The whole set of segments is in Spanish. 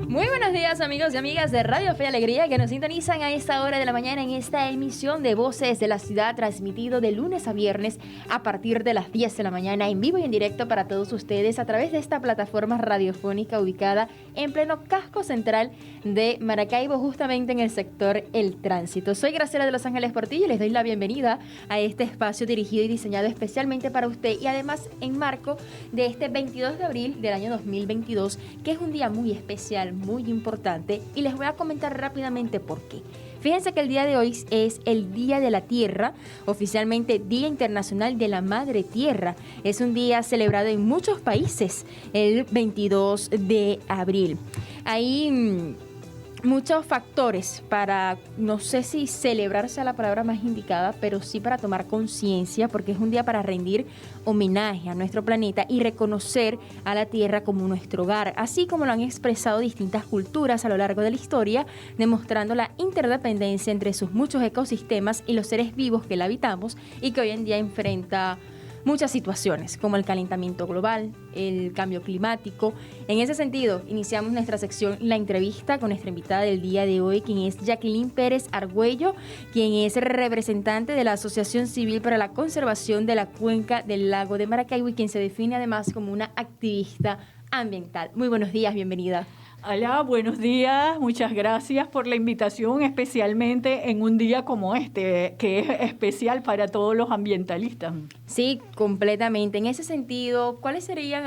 Muy buenos días, amigos y amigas de Radio Fe y Alegría que nos sintonizan a esta hora de la mañana en esta emisión de Voces de la Ciudad, transmitido de lunes a viernes a partir de las 10 de la mañana en vivo y en directo para todos ustedes a través de esta plataforma radiofónica ubicada en pleno casco central de Maracaibo, justamente en el sector El Tránsito. Soy Graciela de Los Ángeles Portillo y les doy la bienvenida a este espacio dirigido y diseñado especialmente para usted y además en marco de este 22 de abril del año 2022, que es un día muy especial, muy importante, y les voy a comentar rápidamente por qué. Fíjense que el día de hoy es el Día de la Tierra, oficialmente Día Internacional de la Madre Tierra. Es un día celebrado en muchos países el 22 de abril. Hay muchos factores para, no sé si celebrar sea la palabra más indicada, pero sí para tomar conciencia, porque es un día para rendir homenaje a nuestro planeta y reconocer a la Tierra como nuestro hogar, así como lo han expresado distintas culturas a lo largo de la historia, demostrando la interdependencia entre sus muchos ecosistemas y los seres vivos que la habitamos y que hoy en día enfrenta muchas situaciones, como el calentamiento global, el cambio climático. En ese sentido, iniciamos nuestra sección La Entrevista con nuestra invitada del día de hoy, quien es Jacqueline Pérez Argüello, quien es representante de la Asociación Civil para la Conservación de la Cuenca del Lago de Maracaibo y quien se define además como una activista ambiental. Muy buenos días, bienvenida. Hola, buenos días. Muchas gracias por la invitación, especialmente en un día como este, que es especial para todos los ambientalistas. Sí, completamente. En ese sentido, ¿cuáles serían,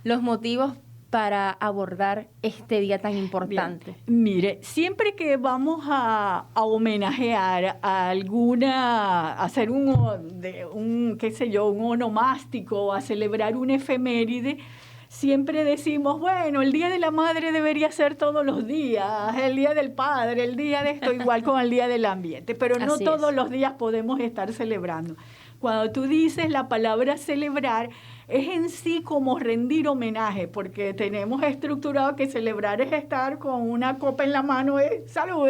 los motivos para abordar este día tan importante? Bien. Mire, siempre que vamos a homenajear a alguna, a hacer un onomástico, a celebrar una efeméride, siempre decimos, bueno, el Día de la Madre debería ser todos los días, el Día del Padre, el Día de esto, igual con el Día del Ambiente, pero no todos los días podemos estar celebrando. Cuando tú dices la palabra celebrar, es en sí como rendir homenaje, porque tenemos estructurado que celebrar es estar con una copa en la mano, salud.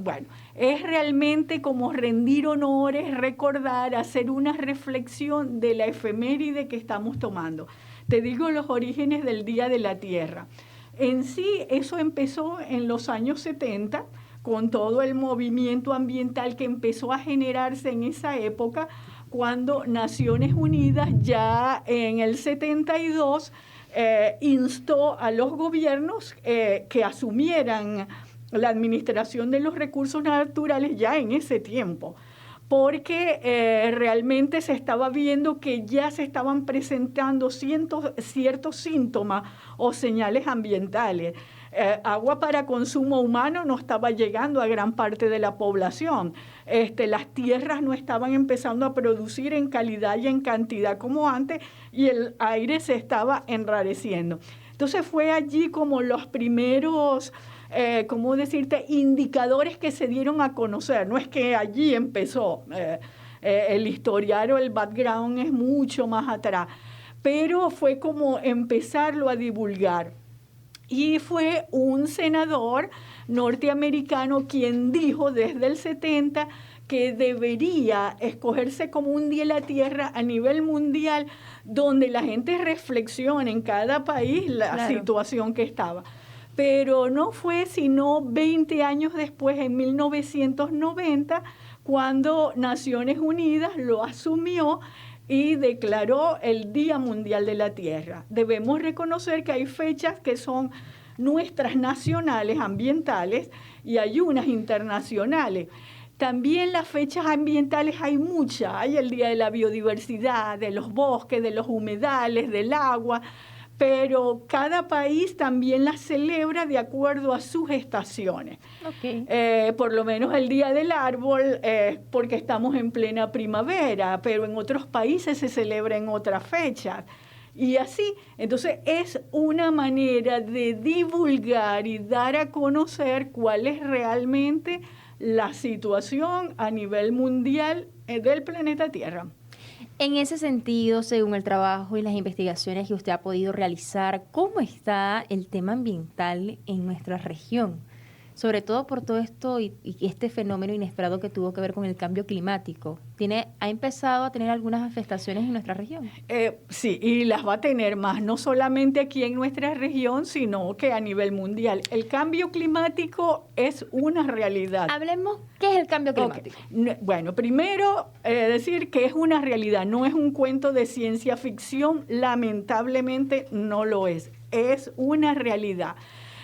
Bueno, es realmente como rendir honores, recordar, hacer una reflexión de la efeméride que estamos tomando. Te digo los orígenes del Día de la Tierra. En sí, eso empezó en los años 70, con todo el movimiento ambiental que empezó a generarse en esa época, cuando Naciones Unidas ya en el 72 instó a los gobiernos que asumieran la administración de los recursos naturales ya en ese tiempo, porque realmente se estaba viendo que ya se estaban presentando ciertos síntomas o señales ambientales. Agua para consumo humano no estaba llegando a gran parte de la población. Las tierras no estaban empezando a producir en calidad y en cantidad como antes, y el aire se estaba enrareciendo. Entonces fue allí como los primeros indicadores que se dieron a conocer. No es que allí empezó, el historial o el background es mucho más atrás, pero fue como empezarlo a divulgar. Y fue un senador norteamericano quien dijo desde el 70 que debería escogerse como un Día de la Tierra a nivel mundial, donde la gente reflexione en cada país la situación que estaba. Pero no fue sino 20 años después, en 1990, cuando Naciones Unidas lo asumió y declaró el Día Mundial de la Tierra. Debemos reconocer que hay fechas que son nuestras nacionales ambientales y hay unas internacionales. También las fechas ambientales hay muchas. Hay el Día de la Biodiversidad, de los bosques, de los humedales, del agua, pero cada país también las celebra de acuerdo a sus estaciones. Por lo menos el Día del Árbol, porque estamos en plena primavera, pero en otros países se celebra en otras fechas. Y así, entonces es una manera de divulgar y dar a conocer cuál es realmente la situación a nivel mundial del planeta Tierra. En ese sentido, según el trabajo y las investigaciones que usted ha podido realizar, ¿cómo está el tema ambiental en nuestra región? sobre todo por todo esto y este fenómeno inesperado que tuvo que ver con el cambio climático. ¿Ha empezado a tener algunas manifestaciones en nuestra región? Sí, y las va a tener más, no solamente aquí en nuestra región, sino que a nivel mundial. El cambio climático es una realidad. Hablemos, ¿qué es el cambio climático? Okay. Bueno, primero decir que es una realidad, no es un cuento de ciencia ficción, lamentablemente no lo es una realidad.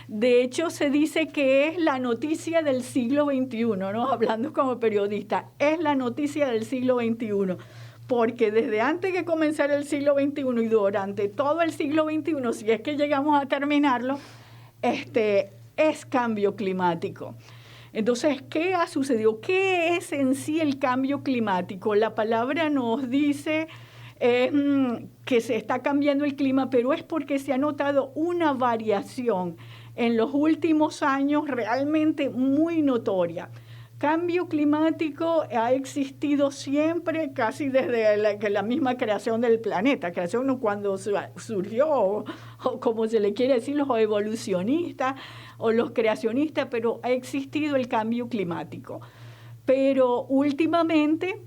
De hecho, se dice que es la noticia del siglo XXI, ¿no? Hablando como periodista, es la noticia del siglo XXI, porque desde antes que comenzara el siglo XXI y durante todo el siglo XXI, si es que llegamos a terminarlo, es cambio climático. Entonces, ¿qué ha sucedido? ¿Qué es en sí el cambio climático? La palabra nos dice que se está cambiando el clima, pero es porque se ha notado una variación en los últimos años realmente muy notoria. Cambio climático ha existido siempre, casi desde la misma creación del planeta. Creación cuando surgió, o como se le quiere decir, los evolucionistas o los creacionistas, pero ha existido el cambio climático. Pero últimamente,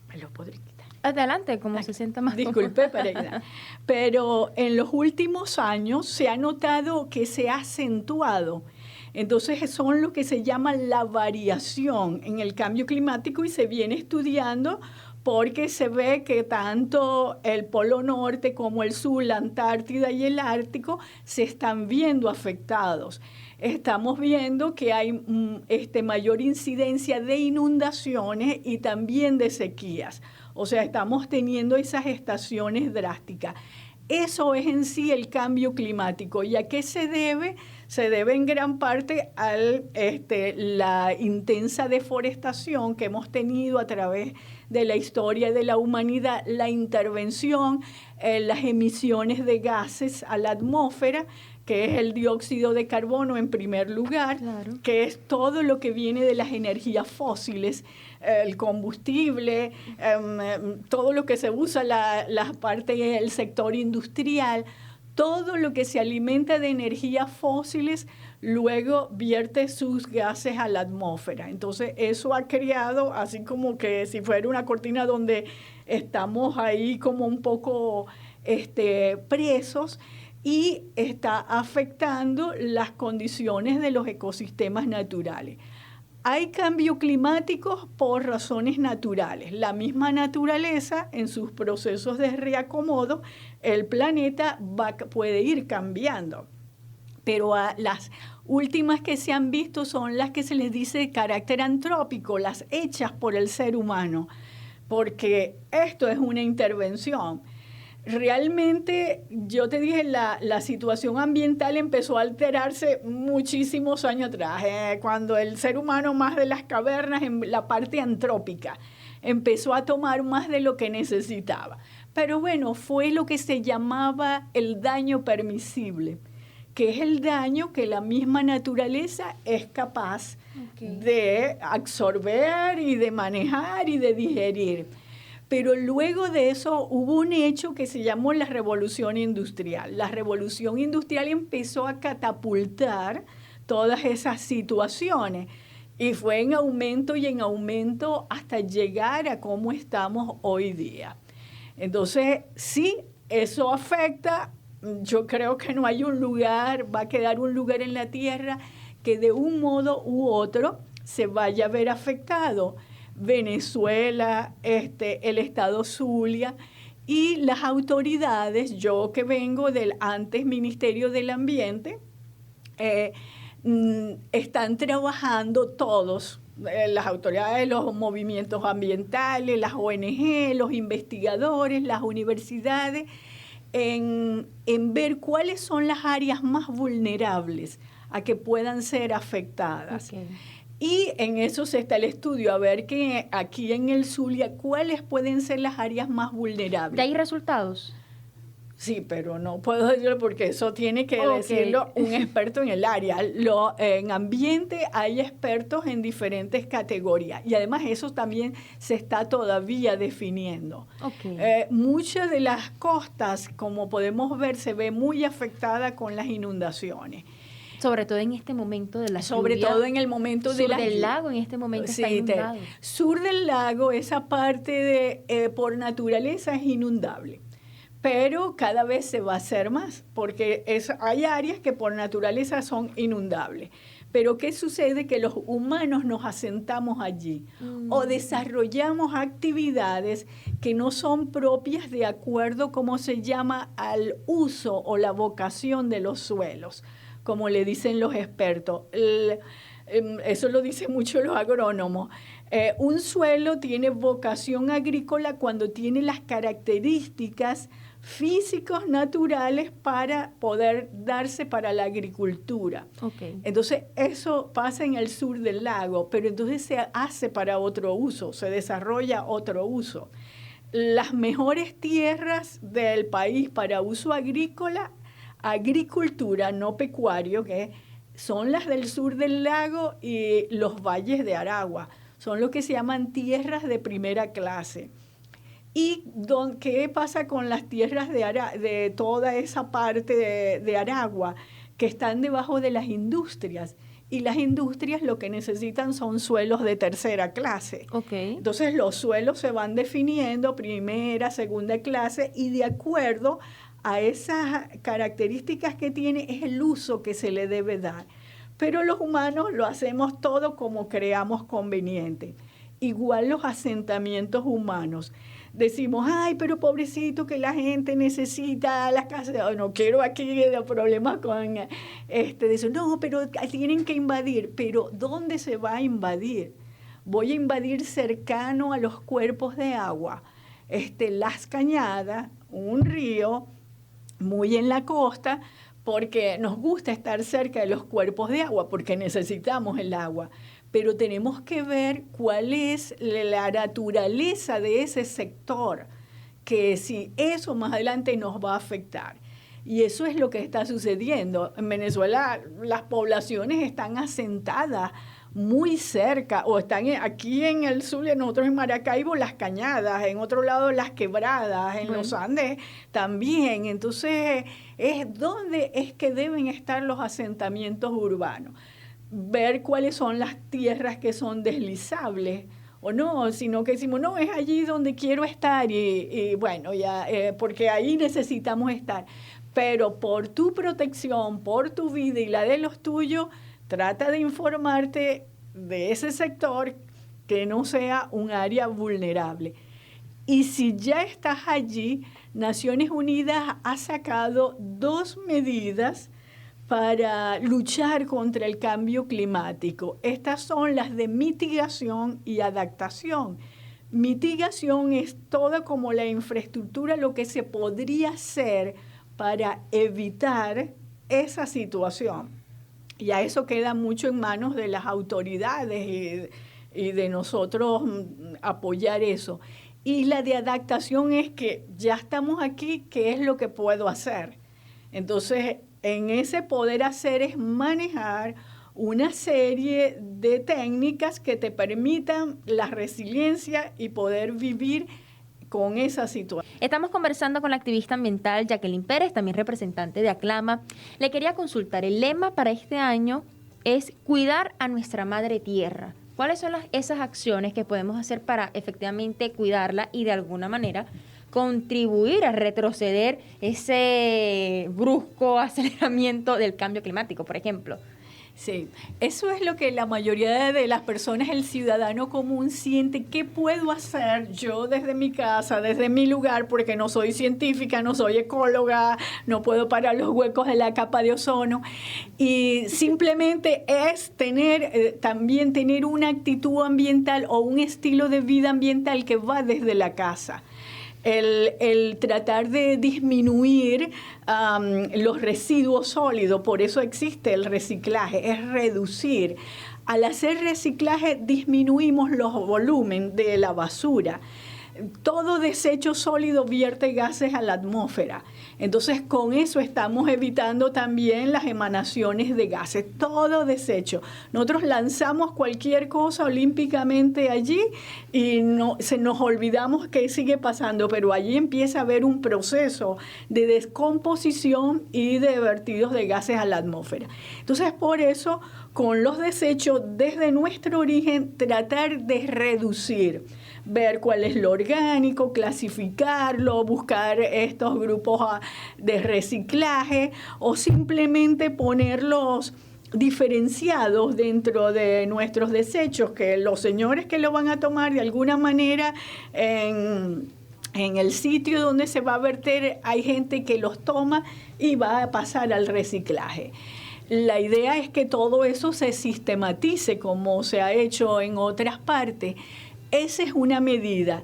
me lo podré quitar. Adelante, como se sienta más. Disculpe, pero en los últimos años se ha notado que se ha acentuado. Entonces son lo que se llama la variación en el cambio climático y se viene estudiando porque se ve que tanto el Polo Norte como el Sur, la Antártida y el Ártico se están viendo afectados. Estamos viendo que hay mayor incidencia de inundaciones y también de sequías. O sea, estamos teniendo esas estaciones drásticas. Eso es en sí el cambio climático. ¿Y a qué se debe? Se debe en gran parte a la intensa deforestación que hemos tenido a través de la historia de la humanidad, la intervención, las emisiones de gases a la atmósfera, que es el dióxido de carbono en primer lugar, claro, que es todo lo que viene de las energías fósiles, el combustible, todo lo que se usa, la parte del sector industrial, todo lo que se alimenta de energías fósiles, luego vierte sus gases a la atmósfera. Entonces, eso ha creado, así como que si fuera una cortina donde estamos ahí como un poco presos, y está afectando las condiciones de los ecosistemas naturales. Hay cambio climático por razones naturales. La misma naturaleza, en sus procesos de reacomodo, el planeta puede ir cambiando. Pero las últimas que se han visto son las que se les dice de carácter antrópico, las hechas por el ser humano, porque esto es una intervención. Realmente, yo te dije, la situación ambiental empezó a alterarse muchísimos años atrás, cuando el ser humano, más de las cavernas, en la parte antrópica, empezó a tomar más de lo que necesitaba. Pero bueno, fue lo que se llamaba el daño permisible, que es el daño que la misma naturaleza es capaz de absorber y de manejar y de digerir. Pero luego de eso hubo un hecho que se llamó la Revolución Industrial. La Revolución Industrial empezó a catapultar todas esas situaciones y fue en aumento y en aumento hasta llegar a cómo estamos hoy día. Entonces, sí, eso afecta. Yo creo que no hay un lugar, va a quedar un lugar en la Tierra que de un modo u otro se vaya a ver afectado. Venezuela, el estado Zulia y las autoridades, yo que vengo del antes Ministerio del Ambiente, están trabajando todos, las autoridades, los movimientos ambientales, las ONG, los investigadores, las universidades, en ver cuáles son las áreas más vulnerables a que puedan ser afectadas. Okay. Y en eso se está el estudio, a ver que aquí en el Zulia, ¿cuáles pueden ser las áreas más vulnerables? ¿Ya hay resultados? Sí, pero no puedo decirlo porque eso tiene que decirlo un experto en el área. En ambiente hay expertos en diferentes categorías y además eso también se está todavía definiendo. Muchas de las costas, como podemos ver, se ve muy afectada con las inundaciones. Sobre todo en este momento de la sobre lluvia. todo en el momento de la Sur del lago en este momento está inundado. Sur del lago, esa parte por naturaleza es inundable. Pero cada vez se va a hacer más, porque hay áreas que por naturaleza son inundables. Pero ¿qué sucede? Que los humanos nos asentamos allí o desarrollamos actividades que no son propias de acuerdo, como se llama, al uso o la vocación de los suelos, como le dicen los expertos. Eso lo dicen mucho los agrónomos. Un suelo tiene vocación agrícola cuando tiene las características físicos naturales para poder darse para la agricultura. Okay. Entonces, eso pasa en el sur del lago, pero entonces se hace para otro uso, se desarrolla otro uso. Las mejores tierras del país para uso agrícola, agricultura, no pecuario, que son las del sur del lago y los valles de Aragua. Son lo que se llaman tierras de primera clase. ¿Y qué pasa con las tierras de toda esa parte de Aragua que están debajo de las industrias? Y las industrias lo que necesitan son suelos de tercera clase. Okay. Entonces los suelos se van definiendo primera, segunda clase y de acuerdo a esas características que tiene es el uso que se le debe dar. Pero los humanos lo hacemos todo como creamos conveniente. Igual los asentamientos humanos. Decimos, ay, pero pobrecito que la gente necesita las casas. No quiero aquí de problemas con eso. No, pero tienen que invadir. Pero ¿dónde se va a invadir? Voy a invadir cercano a los cuerpos de agua. Las cañadas, un río muy en la costa, porque nos gusta estar cerca de los cuerpos de agua, porque necesitamos el agua. Pero tenemos que ver cuál es la naturaleza de ese sector, que si eso más adelante nos va a afectar. Y eso es lo que está sucediendo. En Venezuela las poblaciones están asentadas muy cerca, o están aquí en el sur, nosotros en Maracaibo, las cañadas, en otro lado las quebradas, en los Andes también. Entonces, ¿dónde es que deben estar los asentamientos urbanos? Ver cuáles son las tierras que son deslizables o no, sino que decimos, no, es allí donde quiero estar y bueno, ya porque ahí necesitamos estar. Pero por tu protección, por tu vida y la de los tuyos, trata de informarte de ese sector que no sea un área vulnerable. Y si ya estás allí, Naciones Unidas ha sacado 2 medidas para luchar contra el cambio climático. Estas son las de mitigación y adaptación. Mitigación es toda como la infraestructura, lo que se podría hacer para evitar esa situación. Y a eso queda mucho en manos de las autoridades y de nosotros apoyar eso. Y la de adaptación es que ya estamos aquí, ¿qué es lo que puedo hacer? Entonces, en ese poder hacer es manejar una serie de técnicas que te permitan la resiliencia y poder vivir con esa situación. Estamos conversando con la activista ambiental Jacqueline Pérez, también representante de Aclama. Le quería consultar, el lema para este año es cuidar a nuestra madre tierra. ¿Cuáles son esas acciones que podemos hacer para efectivamente cuidarla y de alguna manera contribuir a retroceder ese brusco aceleramiento del cambio climático, por ejemplo? Sí, eso es lo que la mayoría de las personas, el ciudadano común, siente. ¿Qué puedo hacer yo desde mi casa, desde mi lugar? Porque no soy científica, no soy ecóloga, no puedo parar los huecos de la capa de ozono. Y simplemente es también tener una actitud ambiental o un estilo de vida ambiental que va desde la casa. El tratar de disminuir los residuos sólidos, por eso existe el reciclaje, es reducir. Al hacer reciclaje disminuimos los volúmenes de la basura. todo desecho sólido vierte gases a la atmósfera. Entonces, con eso estamos evitando también las emanaciones de gases, todo desecho. Nosotros lanzamos cualquier cosa olímpicamente allí y nos olvidamos que sigue pasando, pero allí empieza a haber un proceso de descomposición y de vertidos de gases a la atmósfera. Entonces, por eso, con los desechos, desde nuestro origen, tratar de reducir, ver cuál es lo orgánico, clasificarlo, buscar estos grupos de reciclaje o simplemente ponerlos diferenciados dentro de nuestros desechos, que los señores que lo van a tomar de alguna manera en el sitio donde se va a verter, hay gente que los toma y va a pasar al reciclaje. La idea es que todo eso se sistematice como se ha hecho en otras partes. Esa es una medida.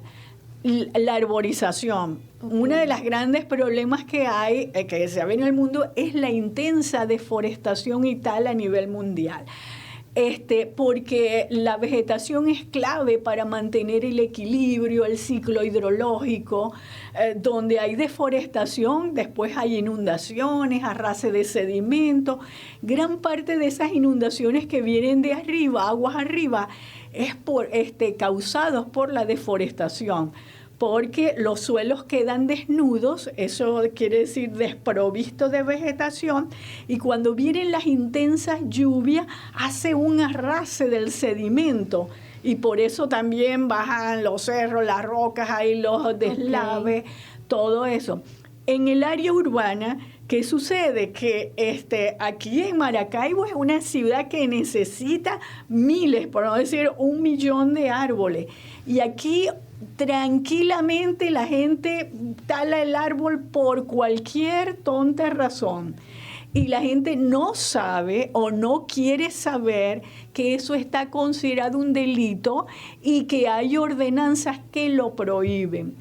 La arborización. Uno de los grandes problemas que hay, que se ve en el mundo, es la intensa deforestación y tal a nivel mundial. Porque la vegetación es clave para mantener el equilibrio, el ciclo hidrológico. Donde hay deforestación, después hay inundaciones, arrastre de sedimento. Gran parte de esas inundaciones que vienen de arriba, aguas arriba, es causados por la deforestación, porque los suelos quedan desnudos, eso quiere decir desprovistos de vegetación, y cuando vienen las intensas lluvias hace un arrastre del sedimento, y por eso también bajan los cerros, las rocas, ahí los deslaves, todo eso. En el área urbana, ¿qué sucede? Que aquí en Maracaibo es una ciudad que necesita miles, por no decir 1 millón de árboles. Y aquí tranquilamente la gente tala el árbol por cualquier tonta razón. Y la gente no sabe o no quiere saber que eso está considerado un delito y que hay ordenanzas que lo prohíben.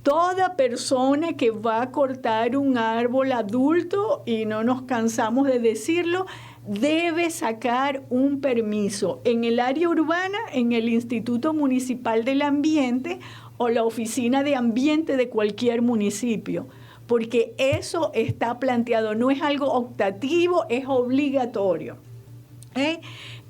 Toda persona que va a cortar un árbol adulto, y no nos cansamos de decirlo, debe sacar un permiso en el área urbana, en el Instituto Municipal del Ambiente o la Oficina de Ambiente de cualquier municipio, porque eso está planteado, no es algo optativo, es obligatorio.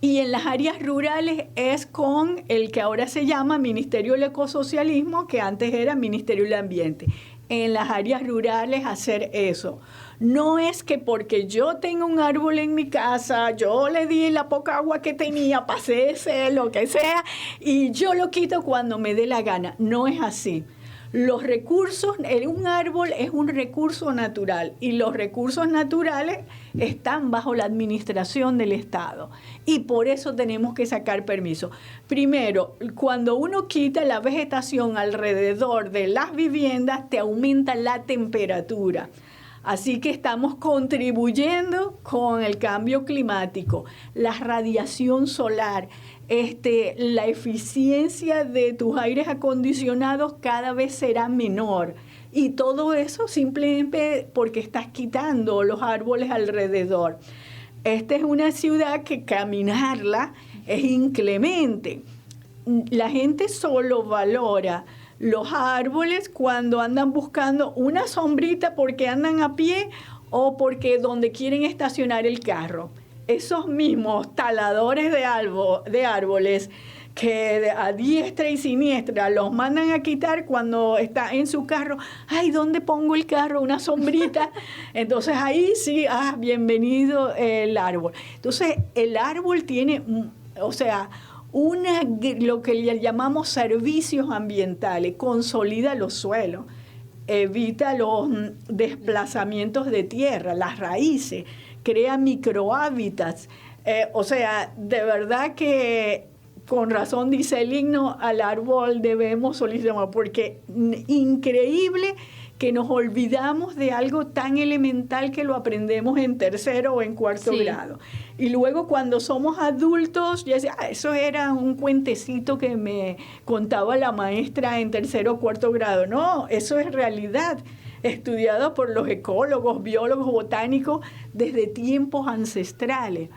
Y en las áreas rurales es con el que ahora se llama Ministerio del Ecosocialismo, que antes era Ministerio del Ambiente. En las áreas rurales hacer eso. No es que porque yo tengo un árbol en mi casa, yo le di la poca agua que tenía, pasé ese, lo que sea, y yo lo quito cuando me dé la gana. No es así. Los recursos, un árbol es un recurso natural y los recursos naturales están bajo la administración del Estado y por eso tenemos que sacar permiso. Primero, cuando uno quita la vegetación alrededor de las viviendas, te aumenta la temperatura. Así que estamos contribuyendo con el cambio climático, la radiación solar, la eficiencia de tus aires acondicionados cada vez será menor. Y todo eso simplemente porque estás quitando los árboles alrededor. Esta es una ciudad que caminarla es inclemente. La gente solo valora los árboles cuando andan buscando una sombrita porque andan a pie o porque donde quieren estacionar el carro. Esos mismos taladores de árboles que a diestra y siniestra los mandan a quitar cuando está en su carro. Ay, ¿dónde pongo el carro? Una sombrita. Entonces ahí sí, bienvenido el árbol. Entonces el árbol tiene, lo que le llamamos servicios ambientales, consolida los suelos, evita los desplazamientos de tierra, las raíces, crea microhábitats. De verdad que con razón dice el himno, al árbol debemos solicitar, porque increíble que nos olvidamos de algo tan elemental que lo aprendemos en tercero o en cuarto grado. Y luego cuando somos adultos, ya decía, eso era un cuentecito que me contaba la maestra en tercero o cuarto grado. No, eso es realidad, estudiado por los ecólogos, biólogos, botánicos desde tiempos ancestrales.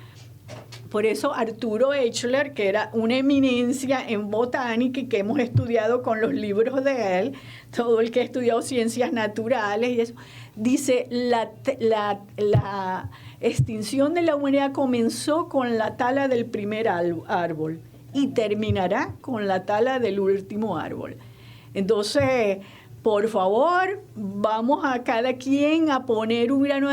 Por eso Arturo Eichler, que era una eminencia en botánica y que hemos estudiado con los libros de él, todo el que ha estudiado ciencias naturales y eso, dice la extinción de la humanidad comenzó con la tala del primer árbol y terminará con la tala del último árbol. Entonces, por favor, vamos a cada quien a poner un grano,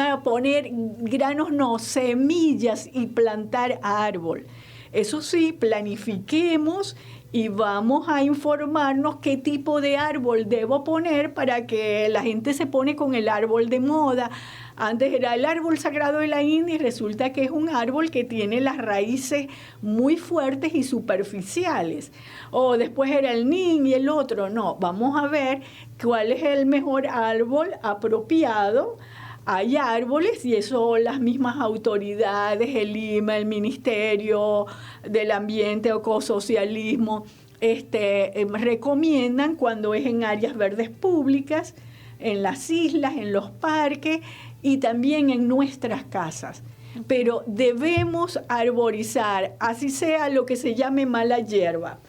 semillas y plantar árbol. Eso sí, planifiquemos y vamos a informarnos qué tipo de árbol debo poner para que la gente se pone con el árbol de moda. Antes era el árbol sagrado de la India y resulta que es un árbol que tiene las raíces muy fuertes y superficiales. O después era el nin y el otro. No, vamos a ver cuál es el mejor árbol apropiado. Hay árboles, y eso las mismas autoridades, el IMA, el Ministerio del Ambiente o Ecosocialismo, recomiendan cuando es en áreas verdes públicas, en las islas, en los parques y también en nuestras casas. Pero debemos arborizar, así sea lo que se llame mala hierba,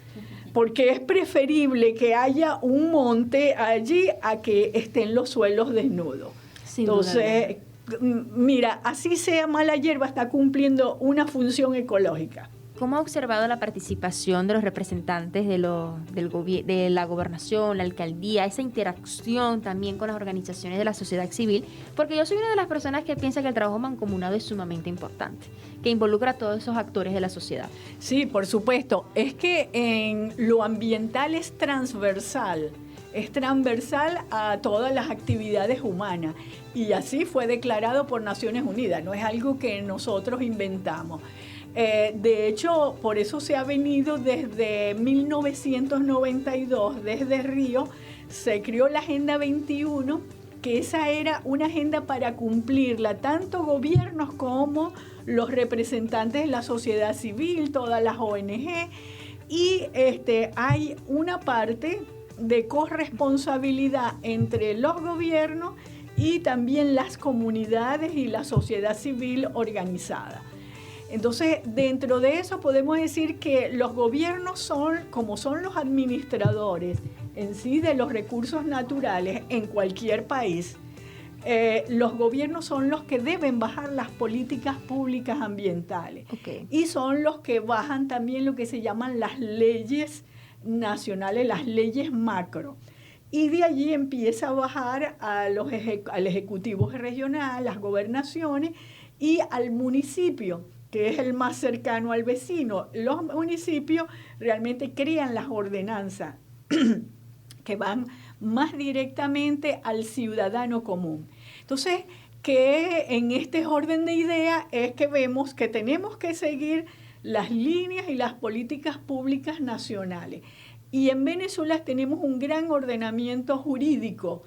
porque es preferible que haya un monte allí a que estén los suelos desnudos. Entonces, mira, así sea mala hierba, está cumpliendo una función ecológica. ¿Cómo ha observado la participación de los representantes de la gobernación, la alcaldía, esa interacción también con las organizaciones de la sociedad civil? Porque yo soy una de las personas que piensa que el trabajo mancomunado es sumamente importante, que involucra a todos esos actores de la sociedad. Sí, por supuesto. Es que en lo ambiental es transversal a todas las actividades humanas y así fue declarado por Naciones Unidas, no es algo que nosotros inventamos. De hecho, por eso se ha venido desde 1992, desde Río, se creó la Agenda 21, que esa era una agenda para cumplirla tanto gobiernos como los representantes de la sociedad civil, todas las ONG, y hay una parte de corresponsabilidad entre los gobiernos y también las comunidades y la sociedad civil organizada. Entonces, dentro de eso podemos decir que los gobiernos son los administradores en sí de los recursos naturales en cualquier país. Los gobiernos son los que deben bajar las políticas públicas ambientales. Okay. Y son los que bajan también lo que se llaman las leyes nacionales, las leyes macro. Y de allí empieza a bajar al ejecutivo regional, las gobernaciones y al municipio, que es el más cercano al vecino. Los municipios realmente crean las ordenanzas que van más directamente al ciudadano común. Entonces, que en este orden de ideas es que vemos que tenemos que seguir las líneas y las políticas públicas nacionales. Y en Venezuela tenemos un gran ordenamiento jurídico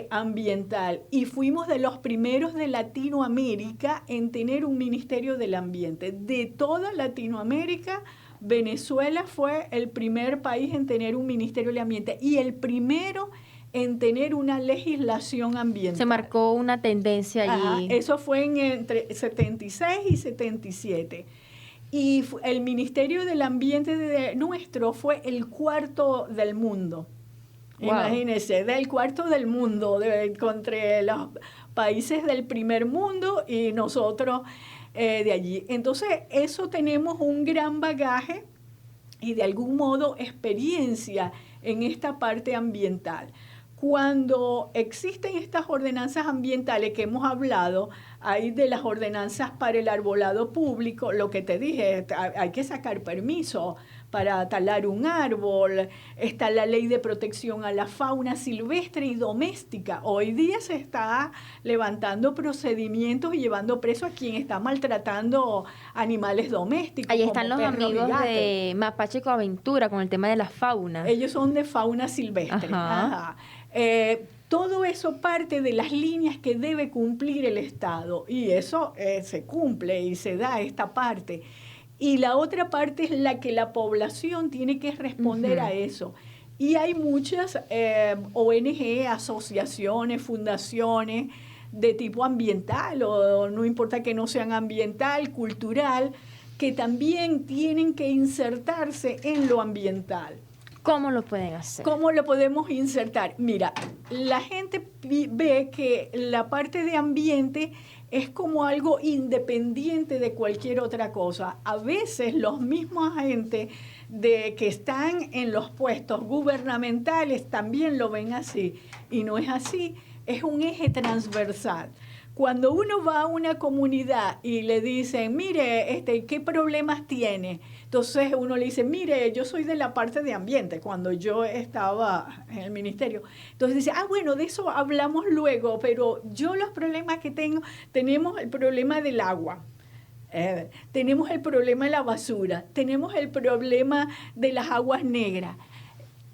ambiental y fuimos de los primeros de Latinoamérica en tener un Ministerio del Ambiente. De toda Latinoamérica, Venezuela fue el primer país en tener un Ministerio del Ambiente y el primero en tener una legislación ambiental. Se marcó una tendencia allí. Eso fue entre 76 y 77. Y el Ministerio del Ambiente nuestro fue el cuarto del mundo. Wow. Imagínense, del cuarto del mundo, entre los países del primer mundo y nosotros de allí. Entonces, eso tenemos un gran bagaje y de algún modo experiencia en esta parte ambiental. Cuando existen estas ordenanzas ambientales que hemos hablado, hay de las ordenanzas para el arbolado público, lo que te dije, hay que sacar permiso para talar un árbol, está la ley de protección a la fauna silvestre y doméstica. Hoy día se está levantando procedimientos y llevando preso a quien está maltratando animales domésticos. Ahí están los amigos de Mapache Coaventura con el tema de la fauna. Ellos son de fauna silvestre. Ajá. Todo eso parte de las líneas que debe cumplir el Estado y eso se cumple y se da esta parte. Y la otra parte es la que la población tiene que responder a eso. Y hay muchas ONG, asociaciones, fundaciones de tipo ambiental, o no importa que no sean ambiental, cultural, que también tienen que insertarse en lo ambiental. ¿Cómo lo pueden hacer? ¿Cómo lo podemos insertar? Mira, la gente ve que la parte de ambiente es como algo independiente de cualquier otra cosa. A veces los mismos agentes que están en los puestos gubernamentales también lo ven así, y no es así, es un eje transversal. Cuando uno va a una comunidad y le dicen, mire, ¿qué problemas tiene? Entonces uno le dice, mire, yo soy de la parte de ambiente, cuando yo estaba en el ministerio. Entonces dice, bueno, de eso hablamos luego, pero yo los problemas que tenemos el problema del agua. Tenemos el problema de la basura, tenemos el problema de las aguas negras.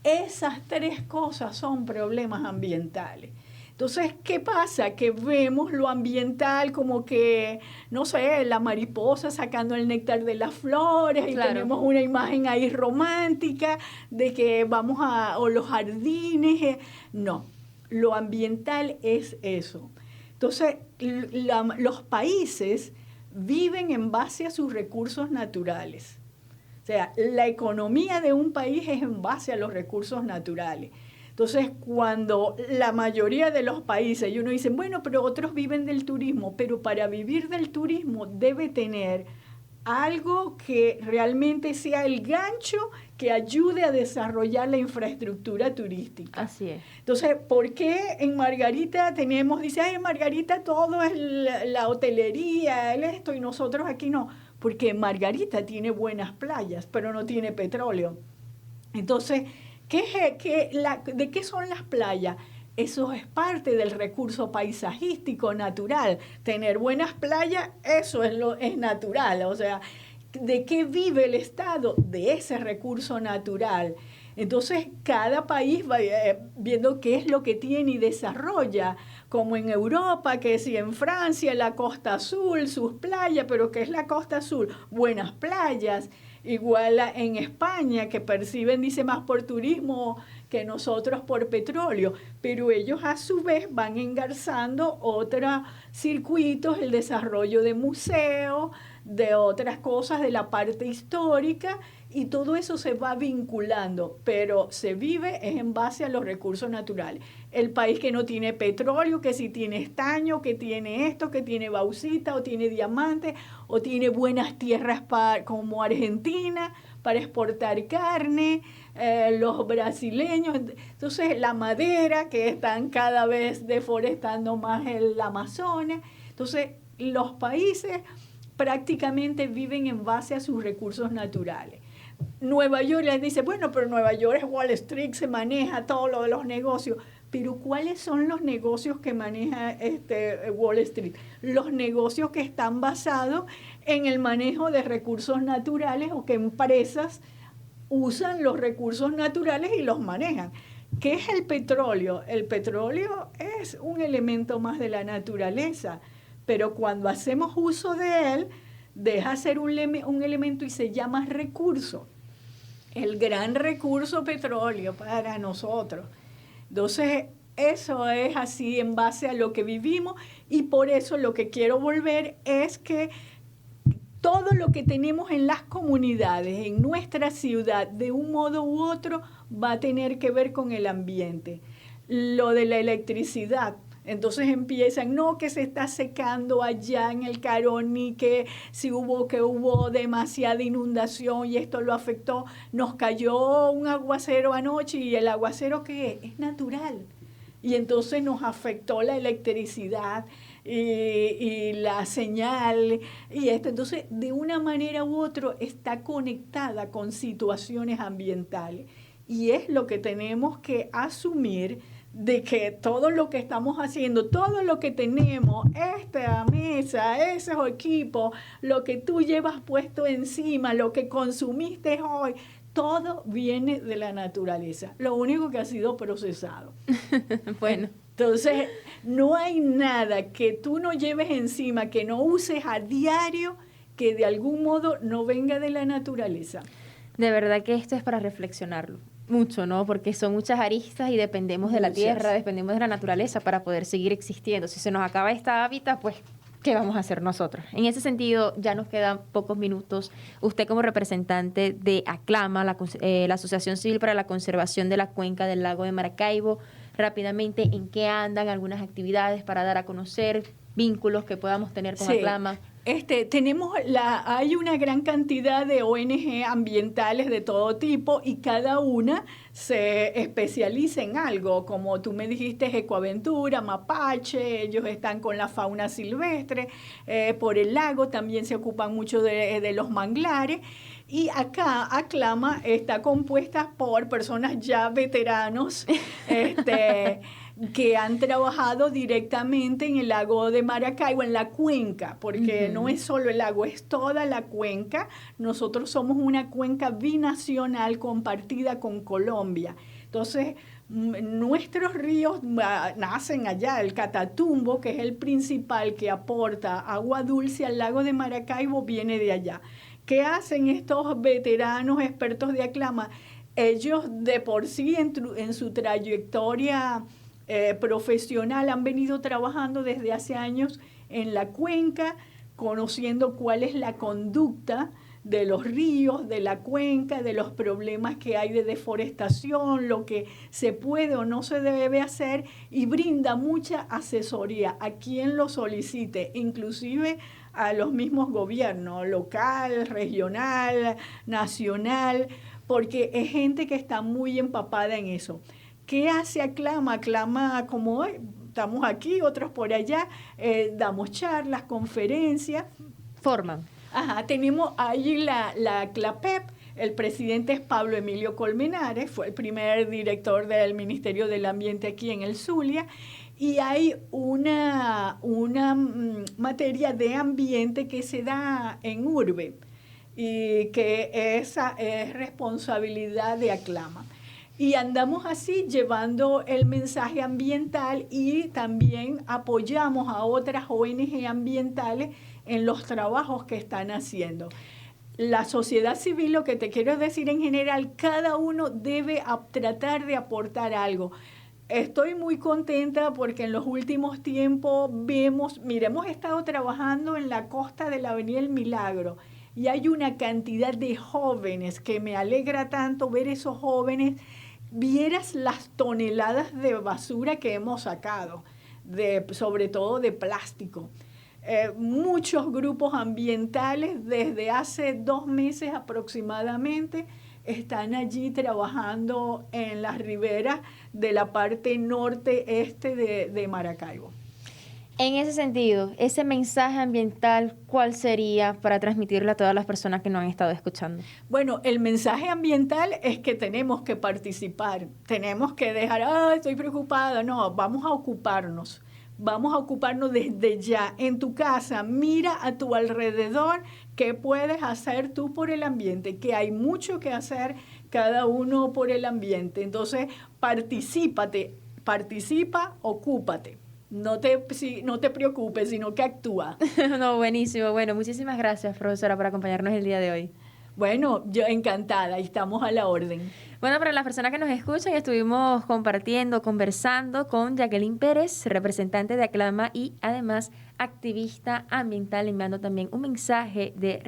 Esas 3 cosas son problemas ambientales. Entonces, ¿qué pasa? Que vemos lo ambiental como que, no sé, la mariposa sacando el néctar de las flores, y claro, tenemos una imagen ahí romántica de que vamos o los jardines. No, lo ambiental es eso. Entonces, los países viven en base a sus recursos naturales. O sea, la economía de un país es en base a los recursos naturales. Entonces, cuando la mayoría de los países, y uno dice, bueno, pero otros viven del turismo, pero para vivir del turismo debe tener algo que realmente sea el gancho que ayude a desarrollar la infraestructura turística. Así es. Entonces, ¿por qué en Margarita dice, en Margarita todo es la hotelería, esto, y nosotros aquí no? Porque Margarita tiene buenas playas, pero no tiene petróleo. Entonces, ¿de qué son las playas? Eso es parte del recurso paisajístico natural. Tener buenas playas, eso es natural. O sea, ¿de qué vive el Estado? De ese recurso natural. Entonces, cada país va viendo qué es lo que tiene y desarrolla, como en Europa, que si en Francia, la Costa Azul, sus playas, pero ¿qué es la Costa Azul? Buenas playas. Igual en España, que perciben, dice, más por turismo que nosotros por petróleo, pero ellos a su vez van engarzando otros circuitos, el desarrollo de museos, de otras cosas, de la parte histórica, y todo eso se va vinculando, pero se vive es en base a los recursos naturales. El país que no tiene petróleo, que si tiene estaño, que tiene esto, que tiene bauxita, o tiene diamantes, o tiene buenas tierras como Argentina para exportar carne, los brasileños. Entonces, la madera, que están cada vez deforestando más el Amazonas. Entonces, los países prácticamente viven en base a sus recursos naturales. Nueva York les dice, bueno, pero Nueva York es Wall Street, se maneja todo lo de los negocios. Pero ¿cuáles son los negocios que maneja Wall Street? Los negocios que están basados en el manejo de recursos naturales, o que empresas usan los recursos naturales y los manejan. ¿Qué es el petróleo? El petróleo es un elemento más de la naturaleza, pero cuando hacemos uso de él, deja de ser un elemento y se llama recurso. El gran recurso petróleo para nosotros. Entonces, eso es así en base a lo que vivimos, y por eso lo que quiero volver es que todo lo que tenemos en las comunidades, en nuestra ciudad, de un modo u otro, va a tener que ver con el ambiente. Lo de la electricidad. Entonces empiezan, no, que se está secando allá en el Caroní, que hubo demasiada inundación y esto lo afectó. Nos cayó un aguacero anoche, y el aguacero, ¿qué es? Es natural. Y entonces nos afectó la electricidad y la señal y esto. Entonces, de una manera u otra está conectada con situaciones ambientales. Y es lo que tenemos que asumir, de que todo lo que estamos haciendo, todo lo que tenemos, esta mesa, esos equipos, lo que tú llevas puesto encima, lo que consumiste hoy, todo viene de la naturaleza. Lo único que ha sido procesado. Bueno. Entonces, no hay nada que tú no lleves encima, que no uses a diario, que de algún modo no venga de la naturaleza. De verdad que esto es para reflexionarlo mucho, ¿no? Porque son muchas aristas y dependemos de la tierra, dependemos de la naturaleza para poder seguir existiendo. Si se nos acaba esta hábitat, pues ¿qué vamos a hacer nosotros? En ese sentido, ya nos quedan pocos minutos. Usted como representante de ACLAMA, la Asociación Civil para la Conservación de la Cuenca del Lago de Maracaibo, rápidamente, ¿en qué andan algunas actividades para dar a conocer vínculos que podamos tener con ACLAMA? Hay una gran cantidad de ONG ambientales de todo tipo y cada una se especializa en algo, como tú me dijiste, Ecoaventura, Mapache, ellos están con la fauna silvestre, por el lago también se ocupan mucho de los manglares. Y acá ACLAMA está compuesta por personas ya veteranos que han trabajado directamente en el lago de Maracaibo, en la cuenca, porque no es solo el lago, es toda la cuenca. Nosotros somos una cuenca binacional compartida con Colombia. Entonces, nuestros ríos nacen allá. El Catatumbo, que es el principal que aporta agua dulce al lago de Maracaibo, viene de allá. ¿Qué hacen estos veteranos expertos de ACLAMA? Ellos de por sí en su trayectoria profesional han venido trabajando desde hace años en la cuenca, conociendo cuál es la conducta de los ríos, de la cuenca, de los problemas que hay de deforestación, lo que se puede o no se debe hacer, y brinda mucha asesoría a quien lo solicite, inclusive a los mismos gobiernos, local, regional, nacional, porque es gente que está muy empapada en eso. ¿Qué hace ACLAMA? ACLAMA, como hoy, estamos aquí, otros por allá, damos charlas, conferencias. Forman. Tenemos allí la CLAPEP, el presidente es Pablo Emilio Colmenares, fue el primer director del Ministerio del Ambiente aquí en el Zulia, y hay una materia de ambiente que se da en Urbe, y que esa es responsabilidad de ACLAMA. Y andamos así llevando el mensaje ambiental y también apoyamos a otras ONG ambientales en los trabajos que están haciendo. La sociedad civil, lo que te quiero decir en general, cada uno debe tratar de aportar algo. Estoy muy contenta porque en los últimos tiempos hemos estado trabajando en la costa de la Avenida El Milagro y hay una cantidad de jóvenes que me alegra tanto ver esos jóvenes. Vieras las toneladas de basura que hemos sacado, sobre todo de plástico. Muchos grupos ambientales desde hace 2 meses aproximadamente están allí trabajando en las riberas de la parte norte-este de Maracaibo. En ese sentido, ese mensaje ambiental, ¿cuál sería para transmitirle a todas las personas que nos han estado escuchando? Bueno, el mensaje ambiental es que tenemos que participar, tenemos que dejar, estoy preocupada, no, vamos a ocuparnos desde ya. En tu casa, mira a tu alrededor qué puedes hacer tú por el ambiente, que hay mucho que hacer cada uno por el ambiente. Entonces, participa, ocúpate. No te preocupes, sino que actúa. No, buenísimo. Bueno, muchísimas gracias, profesora, por acompañarnos el día de hoy. Bueno, yo encantada, estamos a la orden. Bueno, para las personas que nos escuchan, estuvimos conversando con Jacqueline Pérez, representante de ACLAMA y además activista ambiental, enviando también un mensaje de